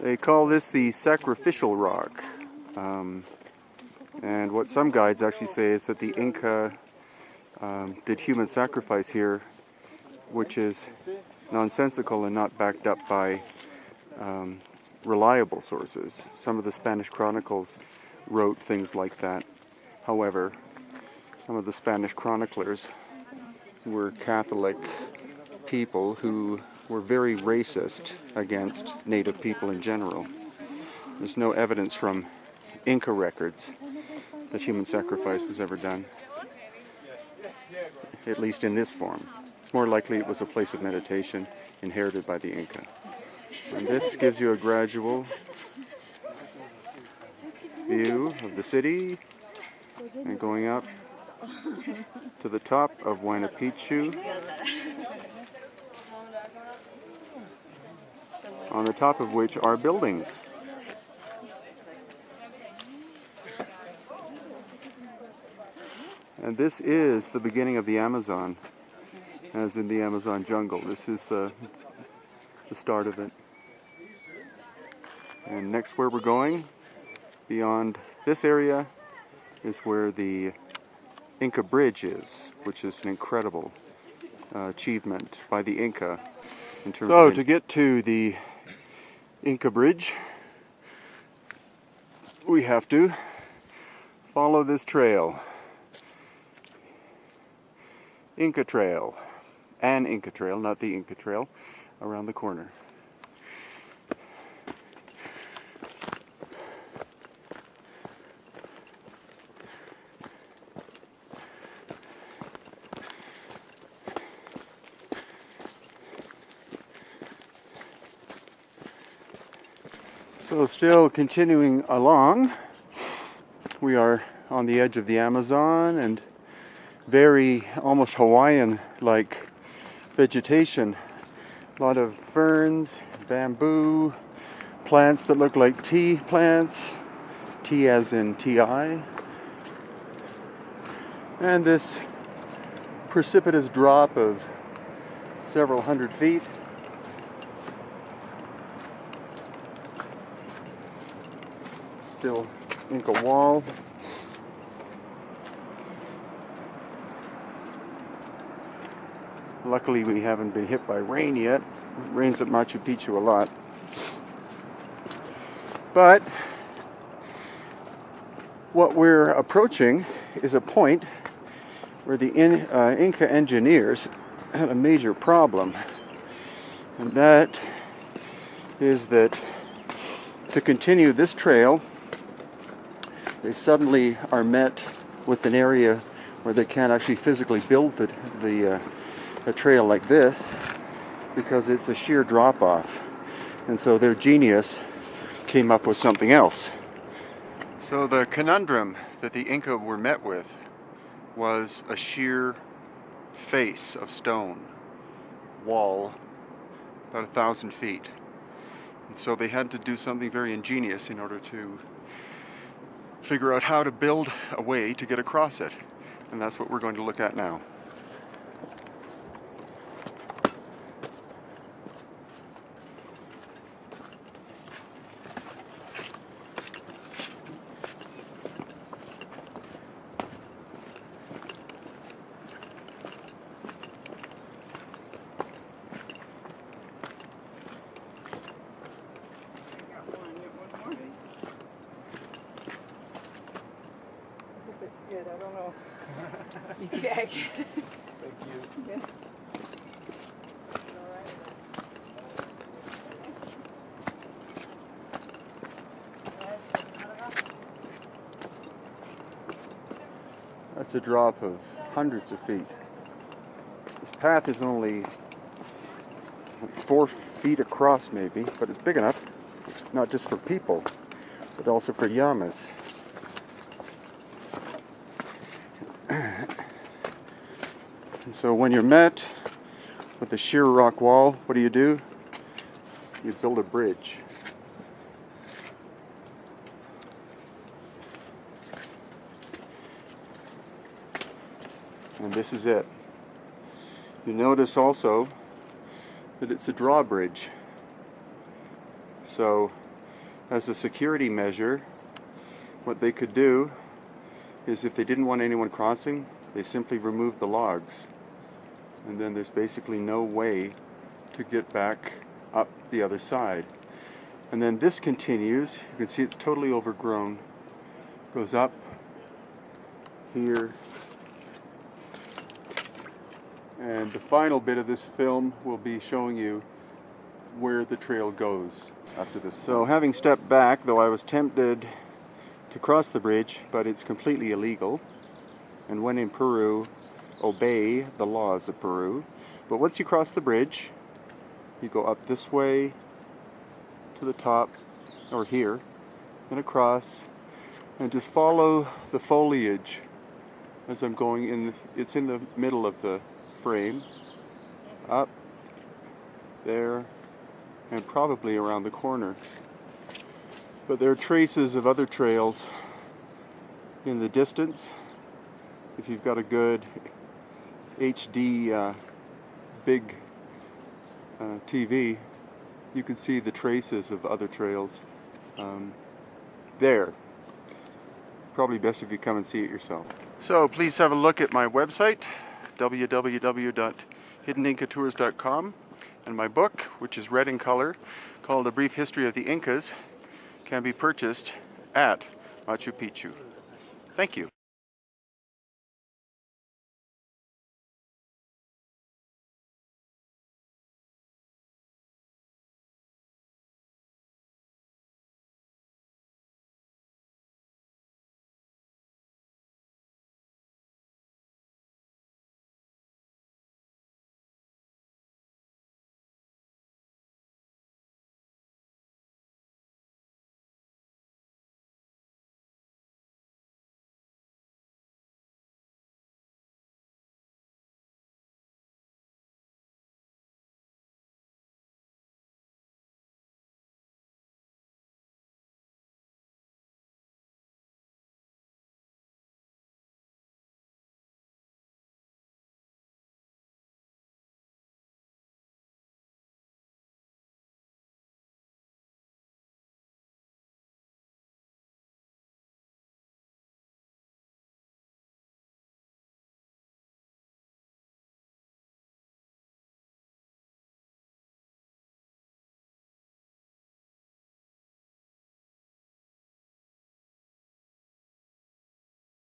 They call this the sacrificial rock. And what some guides actually say is that the Inca did human sacrifice here, which is nonsensical and not backed up by reliable sources. Some of the Spanish chronicles wrote things like that. However, some of the Spanish chroniclers were Catholic people who were very racist against native people in general. There's no evidence from Inca records that human sacrifice was ever done, at least in this form. It's more likely it was a place of meditation inherited by the Inca. And this gives you a gradual view of the city, and going up to the top of Picchu, on the top of which are buildings. And this is the beginning of the Amazon, as in the Amazon jungle. This is the start of it. And next where we're going, beyond this area, is where the Inca Bridge is, which is an incredible achievement by the Inca. So to get to the Inca Bridge, we have to follow this trail. Inca Trail. An Inca Trail, not the Inca Trail, around the corner. So still continuing along, we are on the edge of the Amazon, and very almost Hawaiian-like vegetation. A lot of ferns, bamboo, plants that look like tea plants, tea as in T-I. And this precipitous drop of several hundred feet. Still Inca wall. Luckily we haven't been hit by rain yet. It rains at Machu Picchu a lot. But what we're approaching is a point where the Inca engineers had a major problem. And that is that to continue this trail, they suddenly are met with an area where they can't actually physically build a trail like this, because it's a sheer drop-off. And so their genius came up with something else. So the conundrum that the Inca were met with was a sheer face of stone wall about 1,000 feet. And so they had to do something very ingenious in order to figure out how to build a way to get across it. And that's what we're going to look at now. Good, I don't know. You check. Thank you. Yeah. That's a drop of hundreds of feet. This path is only 4 feet across maybe, but it's big enough, not just for people, but also for llamas. And so when you're met with a sheer rock wall, what do? You build a bridge. And this is it. You notice also that it's a drawbridge. So as a security measure, what they could do is, if they didn't want anyone crossing, they simply removed the logs. And then there's basically no way to get back up the other side. And then this continues. You can see it's totally overgrown. Goes up here. And the final bit of this film will be showing you where the trail goes after this point. So having stepped back, though I was tempted to cross the bridge, but it's completely illegal. And when in Peru, obey the laws of Peru. But once you cross the bridge, you go up this way to the top, or here, and across, and just follow the foliage as I'm going in. It's in the middle of the frame, up there, and probably around the corner. But there are traces of other trails in the distance. If you've got a good HD big TV, you can see the traces of other trails there. Probably best if you come and see it yourself. So please have a look at my website, www.hiddenincatours.com, and my book, which is red in color, called A Brief History of the Incas, can be purchased at Machu Picchu. Thank you.